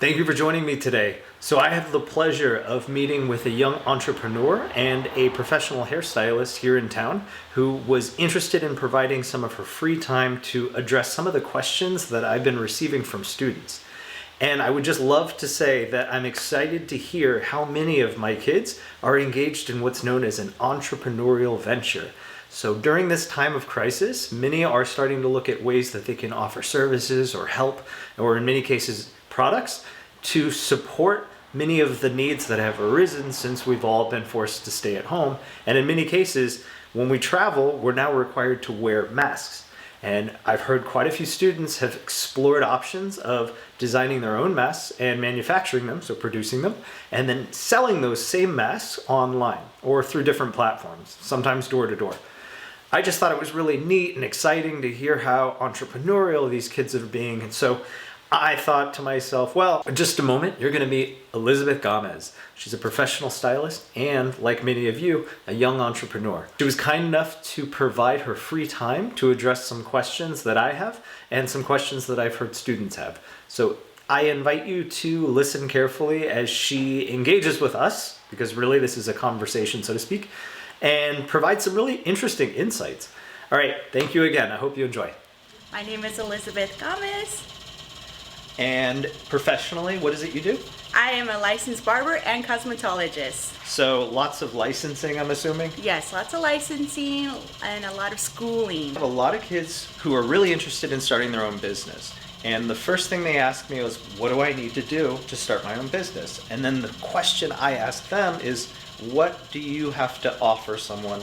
Thank you for joining me today. So I have the pleasure of meeting with a young entrepreneur and a professional hairstylist here in town who was interested in providing some of her free time to address some of the questions that I've been receiving from students. And I would just love to say that I'm excited to hear how many of my kids are engaged in what's known as an entrepreneurial venture. So during this time of crisis, many are starting to look at ways that they can offer services or help, or in many cases, products to support many of the needs that have arisen since we've all been forced to stay at home. And in many cases, when we travel, we're now required to wear masks. And I've heard quite a few students have explored options of designing their own masks and manufacturing them, so producing them, and then selling those same masks online or through different platforms, sometimes door to door. I just thought it was really neat and exciting to hear how entrepreneurial these kids are being. And so I thought to myself, well, in just a moment, you're going to meet Elizabeth Gamez. She's a professional stylist and, like many of you, a young entrepreneur. She was kind enough to provide her free time to address some questions that I have and some questions that I've heard students have. So I invite you to listen carefully as she engages with us, because really this is a conversation, so to speak, and provide some really interesting insights. All right, thank you again. I hope you enjoy. My name is Elizabeth Gamez. And professionally, what is it you do? I am a licensed barber and cosmetologist. So lots of licensing, I'm assuming? Yes, lots of licensing and a lot of schooling. I have a lot of kids who are really interested in starting their own business. And the first thing they ask me was, what do I need to do to start my own business? And then the question I ask them is, what do you have to offer someone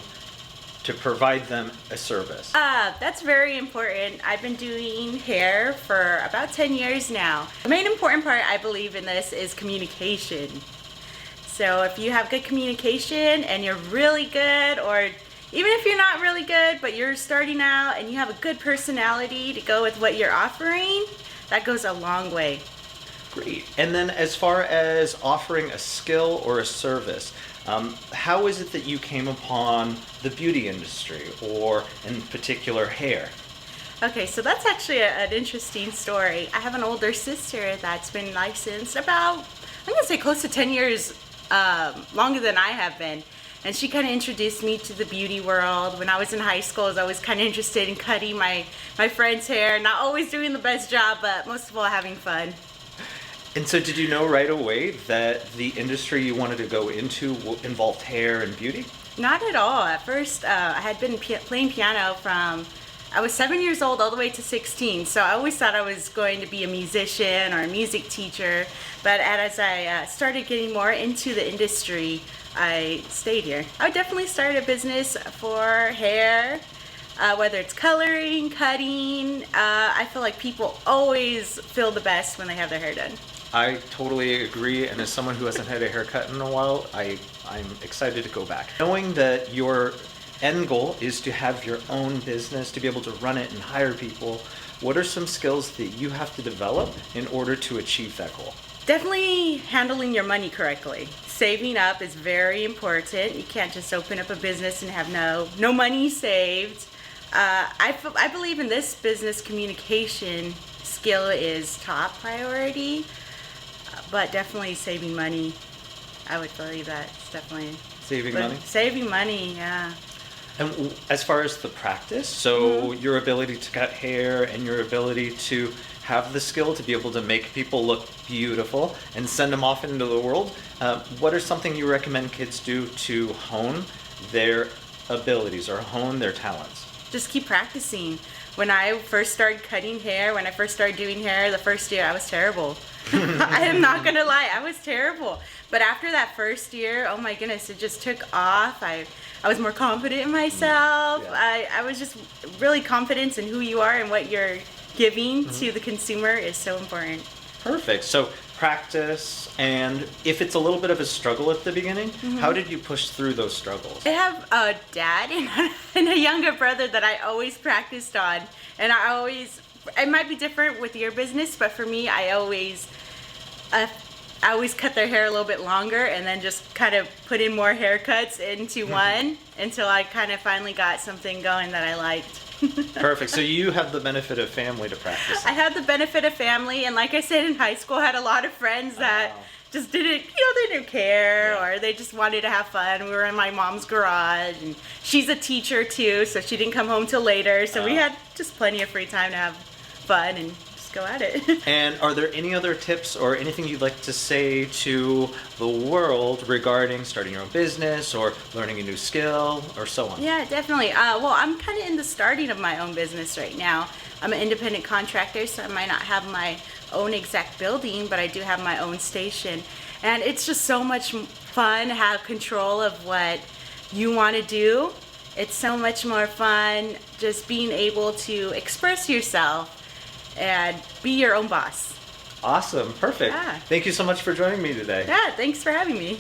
to provide them a service? That's very important. I've been doing hair for about 10 years now. The main important part, I believe, in this is communication. So if you have good communication and you're really good, or even if you're not really good, but you're starting out and you have a good personality to go with what you're offering, that goes a long way. Great. And then as far as offering a skill or a service, how is it that you came upon the beauty industry, or in particular hair? Okay, so that's actually an interesting story. I have an older sister that's been licensed about, I'm gonna say close to 10 years longer than I have been. And she kind of introduced me to the beauty world. When I was in high school, I was always kind of interested in cutting my friend's hair. Not always doing the best job, but most of all having fun. And so did you know right away that the industry you wanted to go into involved hair and beauty? Not at all. At first, I had been playing piano from, I was 7 years old all the way to 16. So I always thought I was going to be a musician or a music teacher. But as I started getting more into the industry, I stayed here. I would definitely start a business for hair, whether it's coloring, cutting. I feel like people always feel the best when they have their hair done. I totally agree, and as someone who hasn't had a haircut in a while, I'm excited to go back. Knowing that your end goal is to have your own business, to be able to run it and hire people, what are some skills that you have to develop in order to achieve that goal? Definitely handling your money correctly. Saving up is very important. You can't just open up a business and have no money saved. I believe in this business, communication skill is top priority. But definitely saving money. I would believe that. It's definitely Saving money? Saving money, yeah. And as far as the practice, so your ability to cut hair and your ability to have the skill to be able to make people look beautiful and send them off into the world, what are something you recommend kids do to hone their abilities or hone their talents? Just keep practicing. When I first started cutting hair, when I first started doing hair, the first year I was terrible. I am not gonna lie, I was terrible. But after that first year, oh my goodness, it just took off. I was more confident in myself. Yeah. I was just really confident in who you are, and what you're giving to the consumer is so important. Perfect. So practice, and if it's a little bit of a struggle at the beginning, how did you push through those struggles? I have a dad and a younger brother that I always practiced on, and it might be different with your business, but for me, I always cut their hair a little bit longer and then just kind of put in more haircuts into one until I kind of finally got something going that I liked. Perfect. So you have the benefit of family to practice. I had the benefit of family, and like I said, in high school, I had a lot of friends that Wow. just didn't, they didn't care, Yeah. or they just wanted to have fun. We were in my mom's garage, and she's a teacher too, so she didn't come home till later. So we had just plenty of free time to have fun and just go at it. And are there any other tips or anything you'd like to say to the world regarding starting your own business or learning a new skill or so on? Yeah, definitely. Well, I'm kind of in the starting of my own business right now. I'm an independent contractor, so I might not have my own exact building, but I do have my own station. And it's just so much fun to have control of what you want to do. It's so much more fun just being able to express yourself and be your own boss. Awesome. Perfect. Yeah. Thank you so much for joining me today. Yeah, thanks for having me.